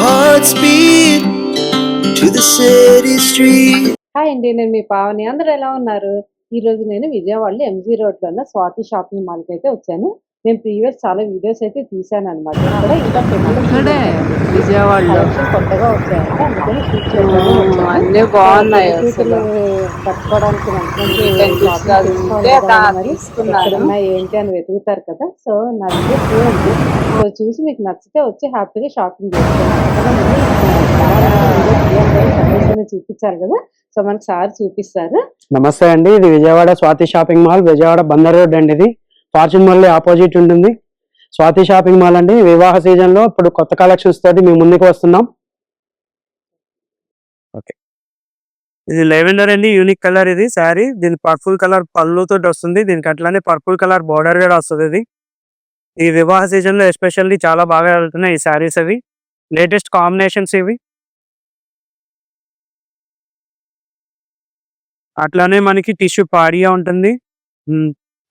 hearts beat to the city street. Hi అండి, నేను మీ పావని. అందరూ ఎలా ఉన్నారు? ఈరోజు నేను విజయవాడలో ఎంజీ రోడ్లో ఉన్న స్వాతి షాపింగ్ మాల్కి అయితే వచ్చాను. నేను ప్రీవియస్ చాలా వీడియోస్ అయితే తీసాను అనమాట. ఇక్కడ ఇంకా ఇక్కడే విజయవాడలో కలెక్షన్ కొత్తగా వచ్చాయంటే అందుకని షూట్ చేద్దామని వచ్చాను. అన్నీ బాగున్నాయి కూతురు కట్టుకోవడానికి మంచి ఎక్కడున్నా ఏంటి అని వెతుకుతారు కదా. సో నా వీడియో చూడండి. సో చూసి మీకు నచ్చితే వచ్చి హ్యాపీగా షాపింగ్ చేసుకోండి. చూపించారు కదా, సో మనకి సార్ చూపిస్తారు. నమస్తే అండి, ఇది Vijayawada Swathi shopping mall, Vijayawada Bandar road అండి. ఇది ఫార్చ్యూన్ మాల్ ఆపోజిట్ ఉంటుంది స్వాతి షాపింగ్ మాల్ అండి. వివాహ సీజన్ లో ఇప్పుడు కొత్త కలెక్షన్స్ తోటి మేము ముందుకు వస్తున్నాం. ఓకే, ఇది లెవెండర్ అండి, యూనిక్ కలర్ ఇది శారీ. దీని పర్పుల్ కలర్ పళ్ళుతో వస్తుంది, దీనికి అట్లానే పర్పుల్ కలర్ బార్డర్ కూడా వస్తుంది. ఇది ఈ వివాహ సీజన్ లో ఎస్పెషల్లీ చాలా బాగా వెళ్తున్నాయి ఈ శారీస్. అవి లేటెస్ట్ కాంబినేషన్స్ ఇవి. అట్లానే మనకి టిష్యూ పాడియా ఉంటుంది.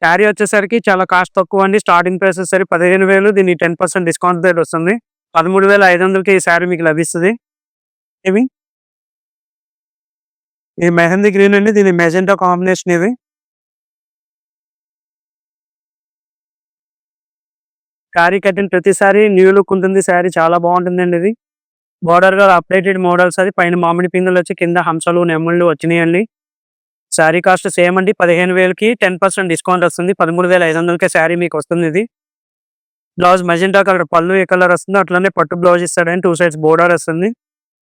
శారీ వచ్చేసరికి చాలా కాస్ట్ తక్కువ అండి. స్టార్టింగ్ ప్రైస్ వచ్చేసరికి 15,000. దీన్ని 10% డిస్కౌంట్ రేట్ వస్తుంది. 13,500కి ఈ శారీ మీకు లభిస్తుంది. ఇవి ఇది మెహందీ గ్రీన్ అండి, దీని మెజెంటా కాంబినేషన్. ఇవి శారీ కట్టిన ప్రతిసారి న్యూ లుక్ ఉంటుంది. శారీ చాలా బాగుంటుందండి. ఇది బార్డర్ గా అప్డేటెడ్ మోడల్స్. అది పైన మామిడి పిందులు వచ్చి కింద హంసలు నెమ్ముళ్ళు వచ్చినాయండి. శారీ కాస్ట్ సేమ్ అండి, 15,000కి 10% డిస్కౌంట్ వస్తుంది. 13,500కే శారీ మీకు వస్తుంది. ఇది బ్లౌజ్ మజెంటా కలర్, పళ్ళు ఏ కలర్ వస్తుందో అట్లానే పట్టు బ్లౌజ్ ఇస్తాడని 2 సైడ్స్ బోర్డర్ వస్తుంది.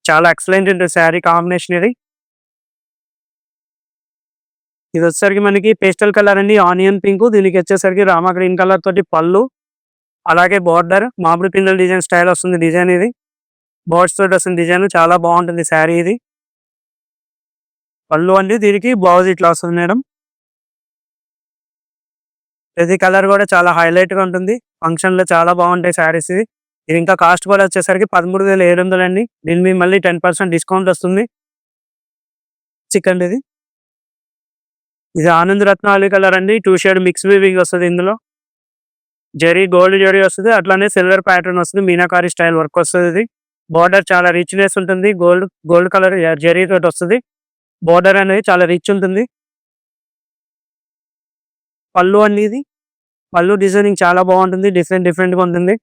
చాలా ఎక్సలెంట్ ఉంటుంది శారీ కాంబినేషన్. ఇది వచ్చేసరికి మనకి పేస్టల్ కలర్ అండి, ఆనియన్ పింక్. దీనికి వచ్చేసరికి రామా గ్రీన్ కలర్ తోటి పళ్ళు, అలాగే బార్డర్ మామిడి పిందెల డిజైన్ స్టైల్ వస్తుంది. డిజైన్ ఇది బర్డ్స్ తోటి వస్తుంది డిజైన్. చాలా బాగుంటుంది శారీ. ఇది పళ్ళు అండి, దీనికి బ్లౌజ్ ఇట్లా వస్తుంది మేడం. ప్రతి కలర్ కూడా చాలా హైలైట్ గా ఉంటుంది. ఫంక్షన్ లో చాలా బాగుంటాయి శారీస్. ఇది ఇంకా కాస్ట్ కూడా వచ్చేసరికి 13,700 అండి. దీని మీద మళ్ళీ 10% డిస్కౌంట్ వస్తుంది. చికెన్ ఇది ఆనంద్ రత్నావళి కలర్ అండి, 2 షేడ్ మిక్స్ వీవింగ్ వస్తుంది. ఇందులో జరీ గోల్డ్ జరీ వస్తుంది, అట్లానే సిల్వర్ ప్యాటర్న్ వస్తుంది. మీనాకారి స్టైల్ వర్క్ వస్తుంది. ఇది బార్డర్ చాలా రిచ్నెస్ ఉంటుంది. గోల్డ్ కలర్ జరీ తోటి వస్తుంది. బార్డర్ అనేది చాలా రిచ్ ఉంటుంది. పళ్ళు అండి, ఇది పళ్ళు డిజైనింగ్ చాలా బాగుంటుంది, డిఫరెంట్ గా ఉంటుంది.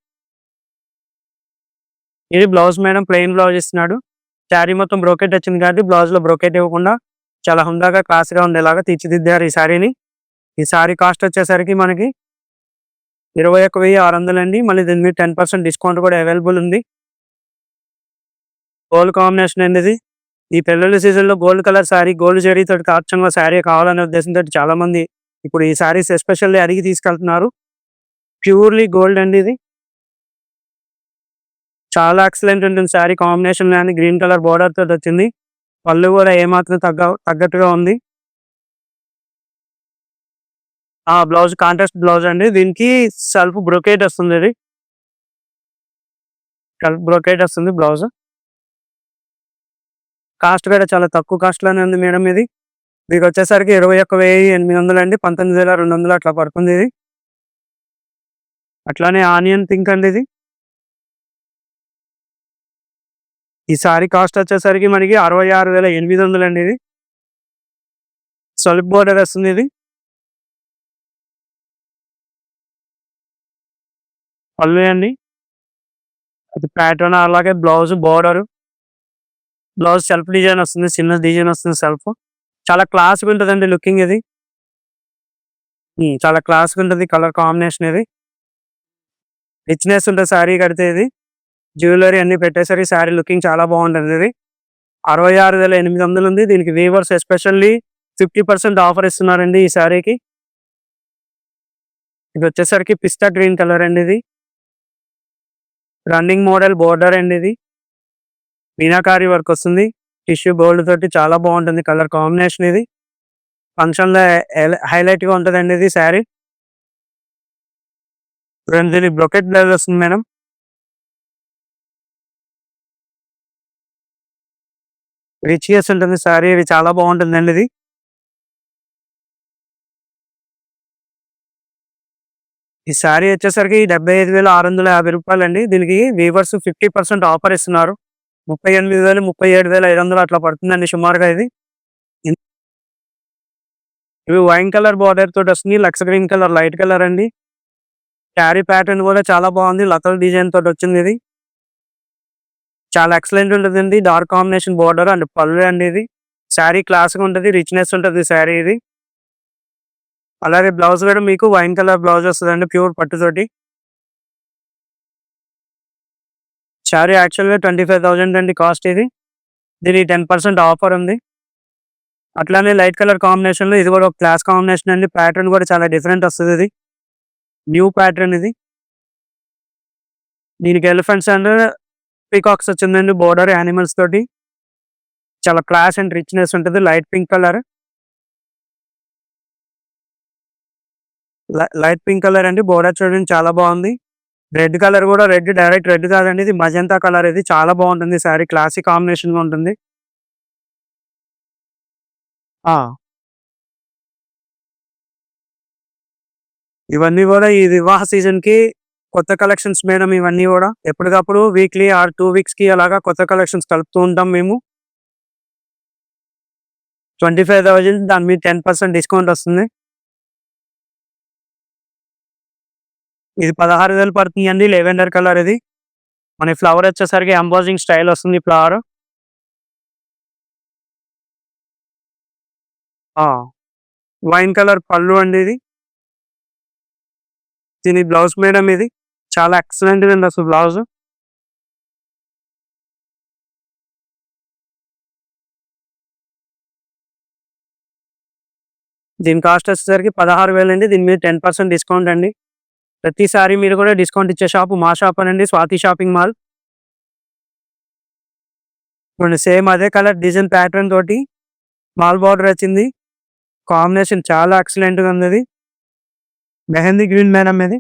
ఇది బ్లౌజ్ మేడం, ప్లెయిన్ బ్లౌజ్ ఇస్తున్నాడు. శారీ మొత్తం బ్రోకెట్ వచ్చింది కాబట్టి బ్లౌజ్ లో బ్రోకెట్ ఇవ్వకుండా చాలా హుందాగా క్లాస్ గా ఉండేలాగా తీర్చిదిద్దారు ఈ శారీని. ఈ శారీ కాస్ట్ వచ్చేసరికి మనకి 21,600 అండి. మళ్ళీ దీని మీద 10% డిస్కౌంట్ కూడా అవైలబుల్ ఉంది. గోల్డ్ కాంబినేషన్ అనేది ఈ పెళ్ళిళ్ళ సీజన్ లో gold colour sari, gold zari తోటి కాచంగా శారీ కావాలనే ఉద్దేశంతో చాలా మంది ఇప్పుడు ఈ శారీస్ ఎస్పెషల్లీ అడిగి తీసుకెళ్తున్నారు. ప్యూర్లీ గోల్డ్ అండి. ఇది చాలా ఎక్సలెంట్ ఉంటుంది శారీ కాంబినేషన్. కానీ గ్రీన్ కలర్ బార్డర్ తోటి వచ్చింది. పళ్ళు కూడా ఏమాత్రం తగ్గట్టుగా ఉంది. బ్లౌజ్ కాంట్రాస్ట్ బ్లౌజ్ అండి. దీనికి సెల్ఫ్ బ్రొకేట్ వస్తుంది. ఇది సెల్ఫ్ బ్రొకేట్ వస్తుంది బ్లౌజ్. కాస్ట్ కూడా చాలా తక్కువ కాస్ట్ లోనే ఉంది మేడం. ఇది మీకు వచ్చేసరికి 21,800 అండి, 19,200 అట్లా పడుతుంది. ఇది అట్లానే ఆనియన్ పింక్ అండి. ఇది ఈ సారీ కాస్ట్ వచ్చేసరికి మనకి 66,800 అండి. ఇది సెల్ఫ్ బోర్డర్ వస్తుంది. ఇది పళ్ళు అండి, అది ప్యాటర్న్. అలాగే blouse border, blouse self design వస్తుంది, చిన్న డిజైన్ వస్తుంది సెల్ఫ్. చాలా క్లాస్గా ఉంటుందండి లుకింగ్. ఇది చాలా క్లాస్గా ఉంటుంది. కలర్ కాంబినేషన్ ఇది రిచ్నెస్ ఉంటుంది శారీ కడితే. ఇది జ్యువెలరీ అన్ని పెట్టేసరికి శారీ లుకింగ్ చాలా బాగుంటుంది. ఇది 66,800 ఉంది. దీనికి వీవర్స్ ఎస్పెషల్లీ 50% ఆఫర్ ఇస్తున్నారండి ఈ శారీకి. ఇది వచ్చేసరికి పిస్తా గ్రీన్ కలర్ అండి. ఇది రన్నింగ్ మోడల్ బోర్డర్ అండి. ఇది మీనాకారి వర్క్ వస్తుంది. టిష్యూ గోల్డ్ తోటి చాలా బాగుంటుంది కలర్ కాంబినేషన్. ఇది ఫంక్షన్ లో హైలైట్ గా ఉంటుందండి. ఇది శారీ దీనికి బ్రొకెట్ బ్లౌజ్ వస్తుంది మేడం. రిచ్నెస్ ఉంటుంది శారీ. ఇది చాలా బాగుంటుందండి. ఇది ఈ శారీ వచ్చేసరికి 75,650 రూపాయలండి. దీనికి వీవర్స్ 50% ఆఫర్ ఇస్తున్నారు. 38,000, 37,500 అట్లా పడుతుందండి సుమారుగా ఇది. ఇవి వైన్ కలర్ బార్డర్ తోటి వస్తుంది. లక్స్ గ్రీన్ కలర్ లైట్ కలర్ అండి. శారీ ప్యాటర్న్ కూడా చాలా బాగుంది. లతల డిజైన్ తోటి వచ్చింది ఇది. చాలా ఎక్సలెంట్ ఉంటుందండి. డార్క్ కాంబినేషన్ బార్డర్ అండ్ పళ్ళు అండి ఇది. శారీ క్లాస్‌గా ఉంటది. రిచ్‌నెస్ ఉంటది శారీ ఇది. అలాగే బ్లౌజ్ కూడా మీకు వైన్ కలర్ బ్లౌజ్ వస్తదండి ప్యూర్ పట్టుతోటి. శారీ యాక్చువల్‌గా 25,000 అండి కాస్ట్ ఇది. దీనికి 10% ఆఫర్ ఉంది. అట్లానే లైట్ కలర్ కాంబినేషన్‌లో ఇది కూడా ఒక క్లాస్ కాంబినేషన్ అండి. ప్యాటర్న్ కూడా చాలా డిఫరెంట్ వస్తది ఇది. న్యూ ప్యాటర్న్ ఇది. దీనికి ఎలిఫెంట్స్ అండ్ పీకాక్స్ వచ్చిందండి బోర్డర్ యానిమల్స్ తోటి. చాలా క్లాస్ అండ్ రిచ్‌నెస్ ఉంటది. Light pink colour. Light pink colour అండి. బోర్డర్ చూడండి చాలా బాగుంది. రెడ్ కలర్ కూడా డైరెక్ట్ రెడ్ కాదండి. ఇది మజంతా కలర్ ఇది. చాలా బాగుంటుంది శారీ. క్లాసిక్ కాంబినేషన్‌గా ఉంటుంది. ఆ! ఇవన్నీ కూడా ఈ వివాహ సీజన్‌కి కొత్త కలెక్షన్స్ మేడం ఇవన్నీ కూడా. ఎప్పటికప్పుడు వీక్లీ ఆర్ 2 వీక్స్‌కి అలాగా కొత్త కలెక్షన్స్ కలుపుతూ ఉంటాం మేము. 25,000 దాని మీద 10% డిస్కౌంట్ వస్తుంది. ఇది 16,000 పడుతుందండి. లెవెండర్ కలర్ ఇది. మన ఫ్లవర్ వచ్చేసరికి ఎంబోజింగ్ స్టైల్ వస్తుంది ఫ్లవర్. ఆ! వైన్ కలర్ పళ్ళు అండి ఇది. దీని బ్లౌజ్ మేడం ఇది. చాలా ఎక్సలెంట్‌గా ఉంది అసలు బ్లౌజ్. దీని కాస్ట్ వచ్చేసరికి 16,000 అండి. దీని మీద 10% డిస్కౌంట్ అండి. ప్రతిసారి మీరు కూడా డిస్కౌంట్ ఇచ్చే షాపు మా షాపేనండి. Swathi shopping mall. చూడండి సేమ్ అదే కలర్ డిజైన్ ప్యాటర్న్ తోటి స్మాల్ బార్డర్ వచ్చింది. కాంబినేషన్ చాలా ఎక్సలెంట్‌గా ఉంది ఇది. మెహందీ గ్రీన్ మేడం ఇది.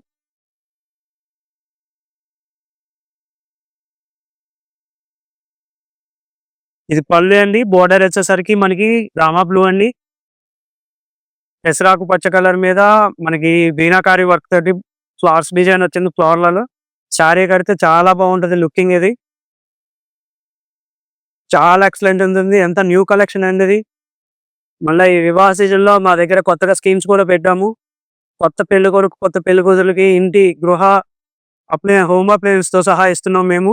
ఇది పళ్ళు అండి. బోర్డర్ వచ్చేసరికి మనకి రామా బ్లూ అండి. పెసరాకు పచ్చ కలర్ మీద మనకి మీనాకారి వర్క్ తోటి ఫ్లవర్స్ డిజైన్ వచ్చింది ఫ్లవర్‌లలో. శారీ కడితే చాలా బాగుంటది లుకింగ్ ఇది. చాలా ఎక్సలెంట్ ఉంటుంది. ఎంత న్యూ కలెక్షన్ అండి ఇది. మళ్ళా ఈ వివాహ సీజన్‌లో మా దగ్గర కొత్తగా స్కీమ్స్ కూడా పెట్టాము. కొత్త పెళ్ళికొడుకు, కొత్త పెళ్ళికూతురుకి ఇంటి గృహ హోమ్ అప్లయన్స్‌తో సహా ఇస్తున్నాం మేము.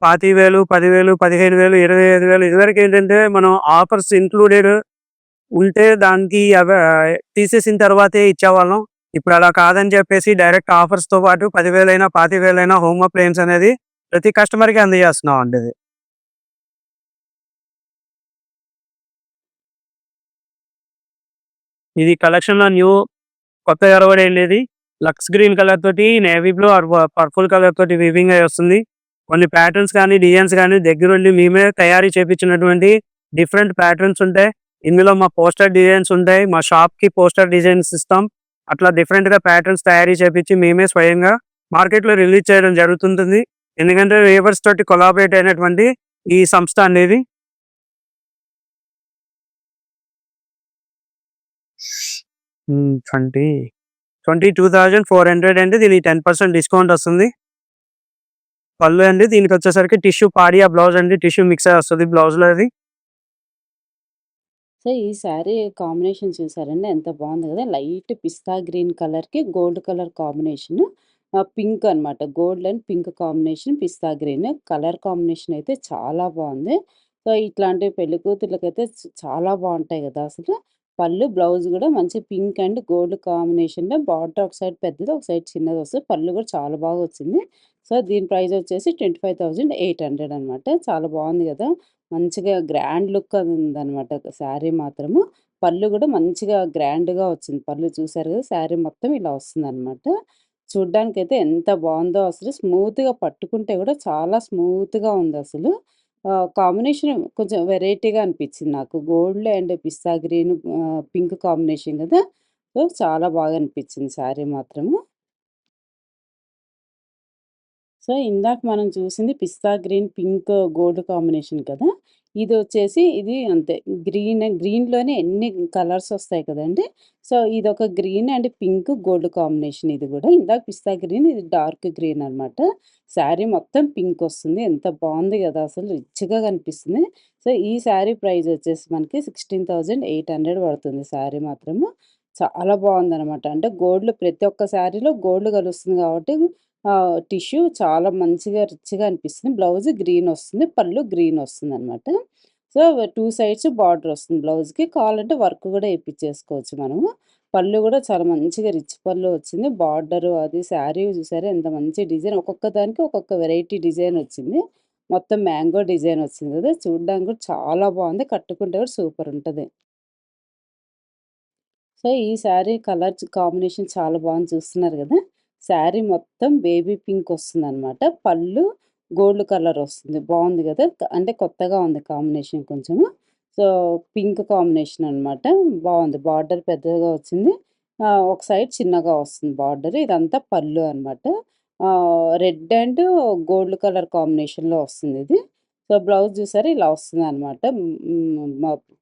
25,000, 10,000, 15,000, 25,000 ఇదివరకేంటంటే మనం ఆఫర్స్ ఇంక్లూడెడ్ ఉంటే దానికి తీసేసిన తర్వాతే ఇచ్చేవాళ్ళం. ఇప్పుడు అలా కాదని చెప్పేసి డైరెక్ట్ ఆఫర్స్‌తో పాటు 10,000 అయినా, 25,000 అయినా హోమ్ అప్లయన్స్ అనేది ప్రతి కస్టమర్‌కి అందజేస్తున్నాం అండి ఇది. ఇది కలెక్షన్‌లో న్యూ కొత్తగా ఒరవడేండిది. లక్స్ గ్రీన్ కలర్ తోటి navy blue or purple colour తోటి వీవింగ్ అయ్యి వస్తుంది. కొన్ని ప్యాటర్న్స్ కానీ, డిజైన్స్ కానీ దగ్గరుండి మేమే తయారీ చేపించినటువంటి డిఫరెంట్ ప్యాటర్న్స్ ఉంటాయి. ఇందులో మా పోస్టర్ డిజైన్స్ ఉంటాయి. మా షాప్‌కి పోస్టర్ డిజైన్స్ ఇస్తాం. అట్లా డిఫరెంట్‌గా ప్యాటర్న్స్ తయారీ చేపించి మేమే స్వయంగా మార్కెట్‌లో రిలీజ్ చేయడం జరుగుతుంటుంది. ఎందుకంటే వేవర్స్ తోటి కొలాబరేట్ అయినటువంటి ఈ సంస్థ అనేది. 20 22,400 అండి. దీనికి 10% డిస్కౌంట్ వస్తుంది. పళ్ళు అండి. దీనికొచ్చేసరికి టిష్యూ పాడియా బ్లౌజ్ అండి. టిష్యూ మిక్స్ అయ్యి వస్తది బ్లౌజ్‌లో అది. సో, ఈ శారీ కాంబినేషన్ చూసారండి ఎంత బాగుంది కదా! లైట్ పిస్తా గ్రీన్ కలర్‌కి గోల్డ్ కలర్ కాంబినేషన్. పింక్ అనమాట. Gold and pink combination pista green. Colour combination అయితే చాలా బాగుంది. సో, ఇట్లాంటి పెళ్లి కూతుర్లకైతే చాలా బావుంటాయి కదా అసలు. పళ్ళు, బ్లౌజ్ గూడా మంచి పింక్ అండ్ గోల్డ్ కాంబినేషన్‌లో బార్డర్ ఒక సైడ్ పెద్దది, ఒక సైడ్ చిన్నదొస్తది. పళ్ళు కూడా చాలా బాగా వచ్చింది. సో, దీని ప్రైస్ వచ్చేసి 25,800 అనమాట. చాలా బాగుంది గదా! మంచిగా గ్రాండ్ లుక్ అది ఉందనమాట శారీ మాత్రము. పళ్ళు గూడా మంచిగా గ్రాండ్‌గా వచ్చింది. పళ్ళు చూసారు గదా! శారీ మొత్తం ఇలా వస్తుందనమాట. చూడ్డానికైతే ఎంత బావుందో అసలు. స్మూత్‌గా పట్టుకుంటే గూడా చాలా స్మూత్‌గా ఉందసలు. కాంబినేషన్ కొంచెం వెరైటీగా అనిపిచ్చింది నాకు. Gold and pista green pink combination గదా! సో, చాలా బాగా అనిపిచ్చింది శారీ మాత్రము. సో, ఇందాక మనం చూసింది పిస్తా గ్రీన్, పింక్, గోల్డ్ కాంబినేషన్ కదా! ఇదొచ్చేసి ఇది అంతే. గ్రీన్‌లోనే ఎన్ని కలర్స్ వస్తాయి కదండీ! సో, ఇదొక green and pink, gold combination ఇది గూడా. ఇందాక పిస్తా గ్రీన్, ఇది డార్క్ గ్రీన్ అనమాట. శారీ మొత్తం పింక్ వస్తుంది. ఎంత బావుంది గదా! అసలు రిచ్‌గా కనిపిస్తుంది. సో, ఈ శారీ ప్రైస్ వచ్చేసి మనకి 16,800 పడుతుంది శారీ మాత్రము. చాలా బావుందనమాట. అంటే గోల్డ్ ప్రతి ఒక్క శారీలో గోల్డ్ కలుస్తుంది కాబట్టి టిష్యూ చాలా మంచిగా రిచ్‌గా అనిపిస్తుంది. బ్లౌజ్ గ్రీన్ వస్తుంది. పళ్ళు గ్రీన్ వస్తుందనమాట. సో, 2 సైడ్స్ బార్డర్ వస్తుంది బ్లౌజ్‌కి. కావాలంటే వర్క్ గూడా ఏపిచ్చేసుకోవచ్చు మనము. పళ్ళు గూడా చాలా మంచిగా రిచ్ పళ్ళు వచ్చింది. బార్డరు అది శారీ చూసారా ఎంత మంచి డిజైన్ ఒక్కొక్క దానికి ఒక్కొక్క వెరైటీ డిజైన్ వచ్చింది. మొత్తం మ్యాంగో డిజైన్ వచ్చింది కదా! చూడ్డానికి కూడా చాలా బావుంది. కట్టుకుంటే కూడా సూపర్ ఉంటది. సో, ఈ శారీ కలర్ కాంబినేషన్ చాలా బాగుంది చూస్తున్నారు గదా! శారీ మొత్తం బేబీ పింక్ వస్తుందనమాట. పళ్ళు గోల్డ్ కలర్ వస్తుంది. బావుంది గదా! అంటే కొత్తగా ఉంది కాంబినేషన్ కొంచెము. సో, పింక్ కాంబినేషన్ అనమాట. బావుంది. బార్డర్ పెద్దగా వచ్చింది. ఒక సైడ్ చిన్నగా వస్తుంది బార్డర్. ఇదంతా పళ్ళు అనమాట. రెడ్ అండ్ గోల్డ్ కలర్ కాంబినేషన్‌లో వస్తుందిది. సో, బ్లౌజ్ చూసారా ఇలా వస్తుందనమాట.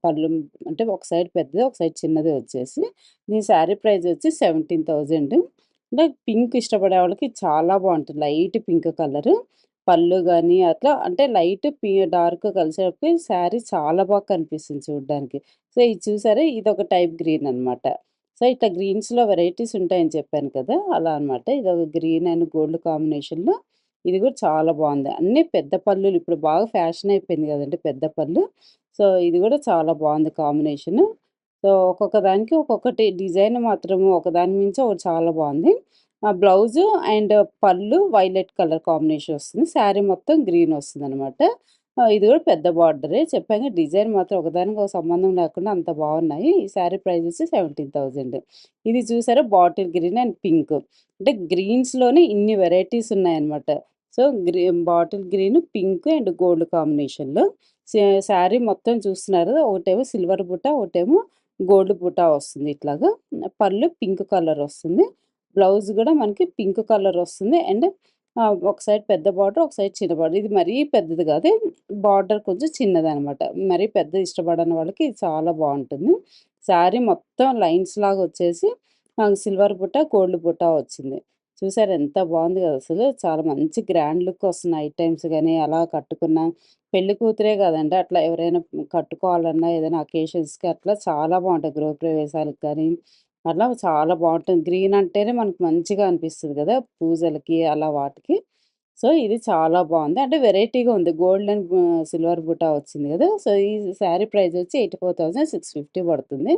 పళ్ళు అంటే ఒక సైడ్ పెద్దది, ఒక సైడ్ చిన్నది వచ్చేసి. దీని శారీ ప్రైస్ వచ్చి 17,000. అంటే పింక్ ఇష్టపడే వాళ్ళకి చాలా బావుంటుంది. Light pink colour. పళ్ళు గాని అట్లా అంటే లైట్ డార్క్ కలిసేటప్పటికి శారీ చాలా బాగా కనిపిస్తుంది చూడ్డానికి. సో, ఇది చూసారా ఇదొక టైప్ గ్రీన్ అనమాట. సో, ఇట్లా గ్రీన్స్‌లో వెరైటీస్ ఉంటాయని చెప్పాను కదా! అలా అనమాట. ఇదొక గ్రీన్ అండ్ గోల్డ్ కాంబినేషన్‌లో ఇది కూడా చాలా బావుంది. అన్నీ పెద్ద పల్లులు ఇప్పుడు బాగా ఫ్యాషన్ అయిపోయింది కదండీ పెద్ద పళ్ళు. సో, ఇది కూడా చాలా బావుంది కాంబినేషను. సో, ఒక్కొక్క దానికి ఒక్కొక్కటి డిజైన్ మాత్రము ఒకదాని మించి ఒకటి చాలా బావుంది. బ్లౌజు అండ్ పళ్ళు వైలెట్ కలర్ కాంబినేషన్ వస్తుంది. శారీ మొత్తం గ్రీన్ వస్తుందనమాట. ఇది కూడా పెద్ద బార్డరే. చెప్పాగా డిజైన్ మాత్రం ఒకదానికి ఒక సంబంధం లేకుండా అంత బావున్నాయి. ఈ శారీ ప్రైస్ వచ్చి 17,000. ఇది చూసారా బాటిల్ గ్రీన్ అండ్ పింక్. అంటే గ్రీన్స్‌లోనే ఇన్ని వెరైటీస్ ఉన్నాయన్నమాట. So, bottle green, pink and gold కాంబినేషన్‌లో శారీ మొత్తం చూస్తున్నారు. ఒకటేమో సిల్వర్ బుట్ట, ఒకటేమో గోల్డ్ బుట్ట వస్తుంది ఇట్లాగా. పళ్ళు పింక్ కలర్ వస్తుంది. బ్లౌజ్ గూడా మనకి పింక్ కలర్ వస్తుంది. అండ్ ఒక సైడ్ పెద్ద బార్డర్, ఒక సైడ్ చిన్న బార్డర్. ఇది మరీ పెద్దది కాదు. బార్డర్ కొంచెం చిన్నదనమాట. మరీ పెద్దది ఇష్టపడని వాళ్ళకి ఇది చాలా బావుంటుంది. శారీ మొత్తం లైన్స్ లాగా వచ్చేసి సిల్వర్ బుట్ట, గోల్డ్ బుట్ట వచ్చింది. చూసారా ఎంత బావుంది కదా అసలు. చాలా మంచి గ్రాండ్ లుక్ వస్తుంది నైట్ టైమ్స్ గాని, అలా కట్టుకున్న పెళ్లి కూతురే కాదండి. అట్లా ఎవరైనా కట్టుకోవాలన్నా ఏదైనా అకేషన్స్‌కి అట్లా చాలా బావుంటాయి. గృహప్రవేశాలకు కానీ, అట్లా చాలా బావుంటుంది. గ్రీన్ అంటేనే మనకు మంచిగా అనిపిస్తది కదా! పూజలకి అలా వాటికి. సో, ఇది చాలా బావుంది. అంటే వెరైటీగా ఉంది. గోల్డ్ అండ్ సిల్వర్ బుటా వచ్చింది కదా! సో, ఈ శారీ ప్రైస్ వచ్చి 84,650 పడుతుంది.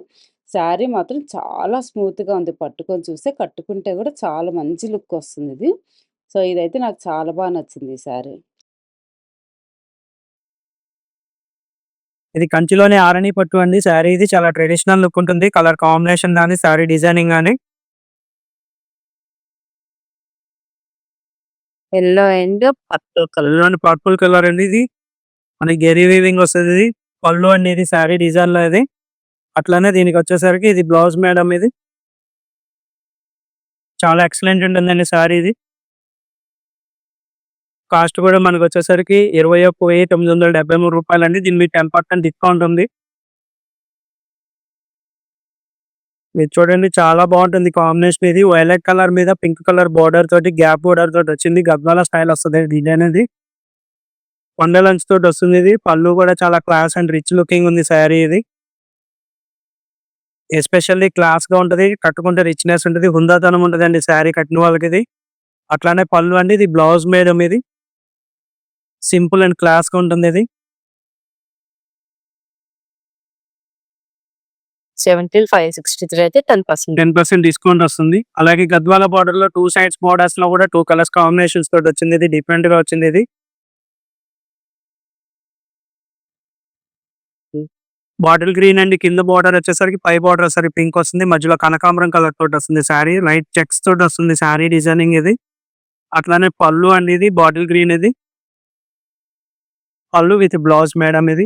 శారీ మాత్రం చాలా స్మూత్‌గా ఉంది. పట్టుకొని చూస్తే కట్టుకుంటే కూడా చాలా మంచి లుక్ వస్తుందిది. సో, ఇదైతే నాకు చాలా బా నచ్చింది ఈ శారీ. ఇది కంచిలోనే ఆరణి పట్టు అండి శారీ ఇది. చాలా ట్రెడిషనల్ లుక్ ఉంటుంది. కలర్ కాంబినేషన్ గాని, శారీ డిజైనింగ్ గాని. Yellow and purple colour. Yellow and purple colour అండి ఇది. మనకి జెరీ వీవింగ్ వస్తది ఇది. పళ్ళు అండి ఇది శారీ డిజైన్‌లో ఇది. అట్లనే దీనికొచ్చేసరికి ఇది బ్లౌజ్ మేడం ఇది. చాలా ఎక్సలెంట్ ఉంటుందండి శారీ ఇది. కాస్ట్ కూడా మనకొచ్చేసరికి రూ. 21,973 అండి. దీని మీద 10% డిస్కౌంట్ ఉంది. మీరు చూడండి చాలా బావుంటుంది కాంబినేషన్ ఇది. వైలెట్ కలర్ మీద పింక్ కలర్ బోర్డర్ తోటి గ్యాప్ బోర్డర్ తోటి వచ్చింది. గద్వాల స్టైల్ వస్తది డిజైన్ ఇది. కొండలంచు తోటి వస్తుంది ఇది. పళ్ళు కూడా చాలా క్లాస్ అండ్ రిచ్ లుకింగ్ ఉంది శారీ ఇది. ఎస్పెషల్లీ క్లాస్‌గా ఉంటది. కట్టుకుంటే రిచ్‌నెస్ ఉంటది. హుందాతనం ఉంటదండి శారీ కట్టిన వాళ్ళకిది. అట్లానే పళ్ళు అండి ఇది బ్లౌజ్ మేడం ఇది. సింపుల్ అండ్ క్లాస్‌గా ఉంటుందిది. 17,563 అయితే 10%. 10% డిస్కౌంట్ వస్తుంది. అలాగే గద్వాల బార్డర్‌లో 2 సైడ్స్ బోర్డర్స్‌లో కూడా 2 కలర్స్ కాంబినేషన్స్ తోటి వచ్చింది ఇది. డిఫరెంట్‌గా వచ్చింది ఇది. బాటిల్ గ్రీన్ అండి. కింద బార్డర్ వచ్చేసరికి పై బార్డర్ వచ్చేసరికి పింక్ వస్తుంది. మధ్యలో కనకాంబరం కలర్ తోటి వస్తుంది శారీ. లైట్ చెక్స్ తోటి వస్తుంది శారీ డిజైనింగ్ ఇది. అట్లానే పళ్ళు అండి ఇది బాటిల్ గ్రీన్ ఇది. పళ్ళు విత్ బ్లౌజ్ మేడం ఇది.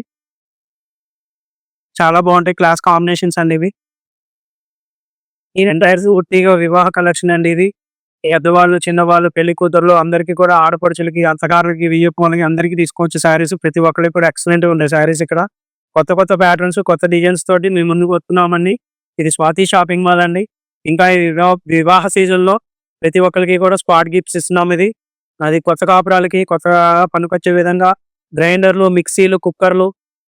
చాలా బాగుంటాయి క్లాస్ కాంబినేషన్స్ అండి ఇవి. ఈ ఎంటైర్స్ ఉట్టిగా వివాహ కలెక్షన్ అండి ఇది. పెద్దవాళ్ళు, చిన్నవాళ్ళు, పెళ్లి కూతుర్లు అందరికీ కూడా ఆడపడుచులకి, అత్తగారులకి, వియ్యపులకి అందరికీ తీసుకోవచ్చు శారీస్. ప్రతి ఒక్కరికి కూడా ఎక్సలెంట్‌గా ఉంటాయి శారీస్ ఇక్కడ. కొత్త కొత్త ప్యాటర్న్స్, కొత్త డిజైన్స్ తోటి మీ ముందుకు వస్తున్నామండి. ఇది స్వాతి షాపింగ్ మాల్ అండి. ఇంకా ఈ వివాహ సీజన్‌లో ప్రతి ఒక్కరికి కూడా స్పాట్ గిఫ్ట్స్ ఇస్తున్నాం ఇది. అది కొత్త కాపురాలకి కొత్తగా పనికొచ్చే విధంగా గ్రైండర్లు, మిక్సీలు, కుక్కర్లు,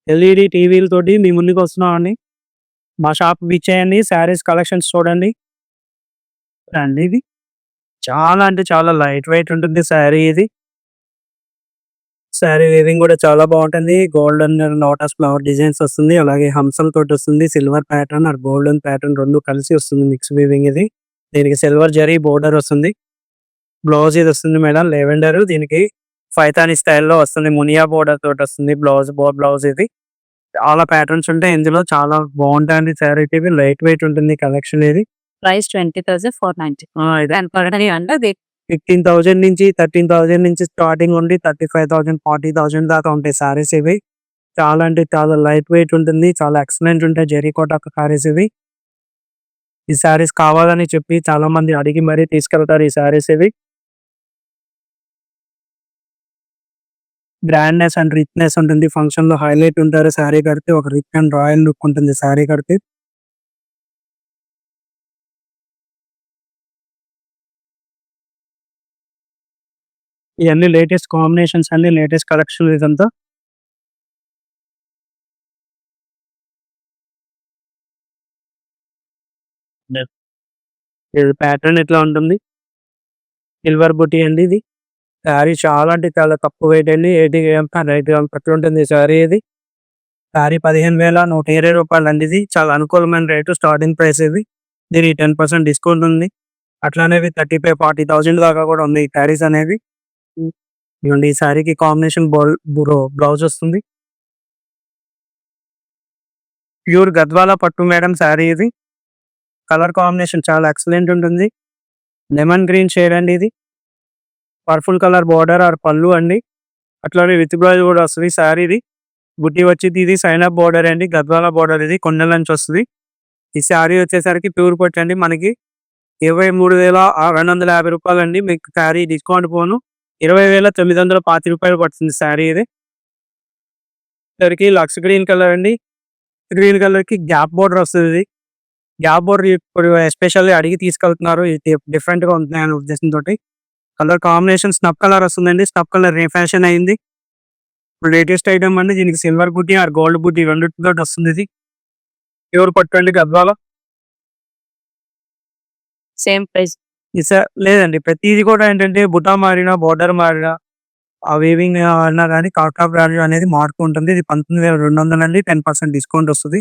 ఎల్ఈడి టీవీలతోటి మీ ముందుకు వస్తున్నామండి. మా షాప్ విచ్చేయండి. శారీస్ కలెక్షన్స్ చూడండి. రండి ఇది. చాలా అంటే చాలా లైట్ వెయిట్ ఉంటుంది శారీ ఇది. శారీ వీవింగ్ కూడా చాలా బాగుంటుంది. గోల్డెన్ లోటస్ ఫ్లవర్ డిజైన్స్ వస్తుంది. అలాగే హంసలతోటి వస్తుంది. Silver pattern or golden pattern 2 కలిసి వస్తుంది మిక్స్ వీవింగ్ ఇది. దీనికి సిల్వర్ జరీ బోర్డర్ వస్తుంది. బ్లౌజ్ ఇది వస్తుంది మేడం లెవెండర్. దీనికి పైతాని స్టైల్‌లో వస్తుంది. మునియా బోర్డర్ తోటి వస్తుంది బ్లౌజ్ ఇది. చాలా ప్యాటర్న్స్ ఉంటాయి ఇందులో. చాలా బాగుంటాయండి శారీ ఇవి. లైట్ వెయిట్ ఉంటుంది కలెక్షన్ ఇది. ప్రైస్ 20,490. ఇది దాని పక్కనే అంటే అది 15,000 నుంచి 13,000 నుంచి స్టార్టింగ్ ఉండి 35,000, 40,000 దాకా ఉంటాయి సారీస్ ఇవి. చాలా అంటే చాలా లైట్ వెయిట్ ఉంటుంది. చాలా ఎక్సలెంట్ ఉంటాయి జెరీకోట సారీస్ ఇవి. ఈ సారీస్ కావాలని చెప్పి చాలా మంది అడిగి మరీ తీసుకెళ్తారు ఈ సారీస్ ఇవి. గ్రాండ్‌నెస్ అండ్ రిచ్‌నెస్ ఉంటుంది. ఫంక్షన్‌లో హైలైట్ ఉంటారు సారీ కడితే. ఒక రిచ్ అండ్ రాయల్ లుక్ ఉంటుంది సారీ కడితే. ఇవన్నీ లేటెస్ట్ కాంబినేషన్స్ అన్ని లేటెస్ట్ కలెక్షన్ ఇదంతా. ఇది ప్యాటర్న్ ఇట్లా ఉంటుంది. సిల్వర్ బుటీ అండి ఇది. శారీ చాలా అంటే చాలా తక్కువ వెయిట్ అండి. 80 గ్రామ్స్, 90 గ్రామ్స్ అట్లా ఉంటుంది శారీ ఇది. శారీ 15,120 రూపాయలు అండి ఇది. చాలా అనుకూలమైన రేటు. స్టార్టింగ్ ప్రైస్ ఇది. దీనికి 10% డిస్కౌంట్ ఉంది. అట్లానే 35,000, 40,000 దాకా కూడా ఉంది ఈ శారీస్ అనేవి. ఇవ్వండి ఈ శారీకి కాంబినేషన్ బ్లౌజ్ వస్తుంది. ప్యూర్ గద్వాల పట్టు మేడం శారీ ఇది. కలర్ కాంబినేషన్ చాలా ఎక్సలెంట్ ఉంటుంది. లెమన్ గ్రీన్ షేడ్ అండి ఇది. పర్పుల్ కలర్ బార్డర్ ఆర్ పళ్ళు అండి. అట్లానే విత్ బ్లౌజ్ కూడా వస్తుంది శారీది. బుట్టి వచ్చేది ఇది సైన్ అప్ బార్డర్ అండి. గద్వాల బార్డర్ ఇది కొండల నుంచి వస్తుంది. ఈ శారీ వచ్చేసరికి ప్యూర్ పట్టు అండి. మనకి 23,250 రూపాయలు అండి. మీకు శారీ డిస్కౌంట్ పోను 20,920 రూపాయలు పడుతుంది శారీ ఇది. లక్స్ గ్రీన్ కలర్ అండి. గ్రీన్ కలర్ కి గ్యాప్ బోర్డర్ వస్తుంది. గ్యాప్ బోర్డర్ ఇప్పుడు ఎస్పెషల్లీ అడిగి తీసుకెళ్తున్నారు. ఇది డిఫరెంట్ గా ఉంటుంది అనే ఉద్దేశంతో. కలర్ కాంబినేషన్ స్నఫ్ కలర్ వస్తుందండి. స్నఫ్ కలర్ రీఫ్యాషన్ అయింది. ఇప్పుడు లేటెస్ట్ ఐటమ్ అండి. దీనికి సిల్వర్ బుట్టి ఆర్ గోల్డ్ బుట్టి రెండింటితో వస్తుంది ఇది. ప్యూర్ పట్టు అండి గద్వాల. Same price. లేదండి ప్రతిది కూడా ఏంటంటే బుటా మారినా బోర్డర్ మారినా ఆ వీవింగ్ అన్నా కానీ కాటా వాల్యూ అనేది మారుతూ ఉంటుంది. ఇది 19,200 అండి. 10% డిస్కౌంట్ వస్తుంది.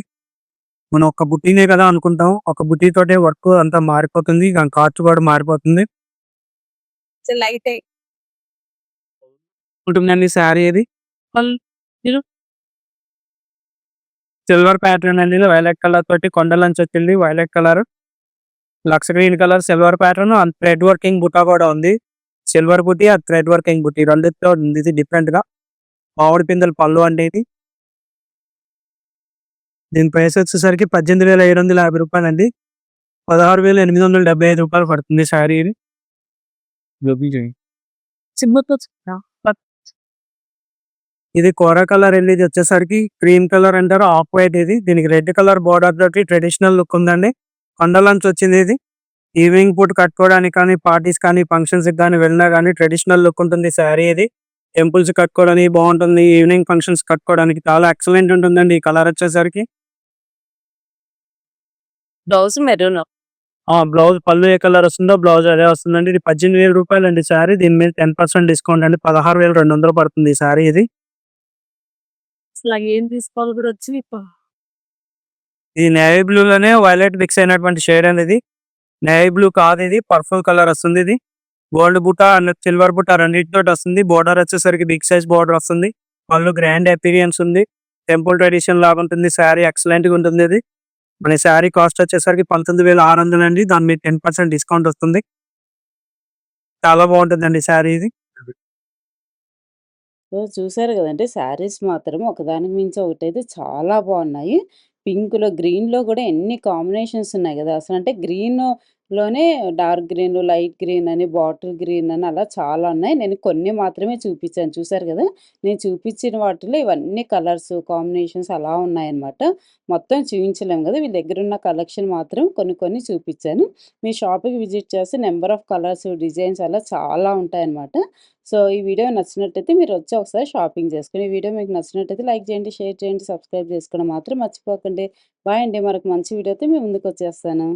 మనం ఒక బుట్టీనే కదా అనుకుంటాం. ఒక బుట్టి తోటే వర్క్ అంతా మారిపోతుంది. కాస్ట్ కూడా మారిపోతుంది లైట్ ఉంటుందండి శారీ ఇది. సిల్వర్ ప్యాటర్న్ అండి. వైలెట్ కలర్ తోటి కొండలంచి వచ్చింది. వైలెట్ కలర్, లక్స్ green colour, silver pattern and thread working బుటా కూడా ఉంది. సిల్వర్ బుట్టి ఆ థ్రెడ్ వర్కింగ్ బుట్టి రెండితో ఉంది ఇది డిఫరెంట్ గా. మామిడి పిందెల పళ్ళు అంటే ఇది. దీని ప్రైస్ వచ్చేసరికి 18,750 రూపాయలు అండి. 16,875 రూపాయలు పడుతుంది శారీ ఇది. ఇది కోరా కలర్ అండి. ఇది వచ్చేసరికి క్రీమ్ కలర్ అంటారు. ఆఫ్ వైట్ ఇది. దీనికి రెడ్ కలర్ బార్డర్ తోటి ట్రెడిషనల్ లుక్ ఉందండి. కొండలంచి వచ్చింది ఇది. ఈవినింగ్ పూట కట్టుకోవడానికి కానీ, పార్టీస్ కానీ, ఫంక్షన్స్ కానీ వెళ్ళినా కానీ ట్రెడిషనల్ లుక్ ఉంటుంది శారీ ఇది. టెంపుల్స్ కట్టుకోవడానికి బాగుంటుంది. ఈవినింగ్ ఫంక్షన్స్ కట్టుకోవడానికి చాలా ఎక్సలెంట్ ఉంటుందండి ఈ కలర్ వచ్చేసరికి. Blouse maroon. బ్లౌజ్ పళ్ళు ఏ కలర్ వస్తుందో బ్లౌజ్ అదే వస్తుందండి. ఇది 18,000 రూపాయలు అండి శారీ. దీని మీద 10% డిస్కౌంట్ అండి. 16,200 పడుతుంది ఈ శారీ ఇది. ఏం తీసుకోవాలి కూడా వచ్చి ఇది నేవీ బ్లూ లోనే వైలెట్ మిక్స్ అయినటువంటి షేడ్ అనేది. నేవీ బ్లూ కాదు ఇది. పర్పుల్ కలర్ వస్తుంది ఇది. గోల్డ్ బుట్ట అండ్ సిల్వర్ బుట్ట రెండింటితో వస్తుంది. బోర్డర్ వచ్చేసరికి బిగ్ సైజ్ బోర్డర్ వస్తుంది. పళ్ళు గ్రాండ్ అపీరియన్స్ ఉంది. టెంపుల్ ట్రెడిషన్ లాగా ఉంటుంది శారీ. ఎక్సలెంట్ గా ఉంటుంది ఇది. మన శారీ కాస్ట్ వచ్చేసరికి 19,600 అండి. దాని మీద 10% డిస్కౌంట్ వస్తుంది. చాలా బాగుంటుందండి శారీ ఇది. సో చూసారు కదండి శారీస్ మాత్రం ఒకదానికి మించి ఒకటైతే చాలా బాగున్నాయి. పింక్‌లో, గ్రీన్‌లో కూడా ఎన్ని కాంబినేషన్స్ ఉన్నాయి కదా! అసలంటే గ్రీన్ లోనే డార్క్ గ్రీన్, లైట్ గ్రీన్ అని, బాటిల్ గ్రీన్ అని అలా చాలా ఉన్నాయి. నేను కొన్ని మాత్రమే చూపించాను. చూసారు కదా! నేను చూపించిన వాటిలో ఇవన్నీ కలర్స్ కాంబినేషన్స్ అలా ఉన్నాయన్నమాట. మొత్తం చూపించలేము కదా! వీళ్ళ దగ్గర ఉన్న కలెక్షన్ మాత్రం కొన్ని కొన్ని చూపించాను. మీ షాప్‌కి విజిట్ చేస్తే నెంబర్ ఆఫ్ కలర్స్, డిజైన్స్ అలా చాలా ఉంటాయన్నమాట. సో, ఈ వీడియో నచ్చినట్టయితే మీరు వచ్చి ఒకసారి షాపింగ్ చేసుకోండి. ఈ వీడియో మీకు నచ్చినట్టయితే లైక్ చేయండి, షేర్ చేయండి, సబ్స్క్రైబ్ చేసుకోవడం మాత్రం మర్చిపోకండి. బాయ్ అండి. మరొక మంచి వీడియోతో మీ ముందుకు వచ్చేస్తాను.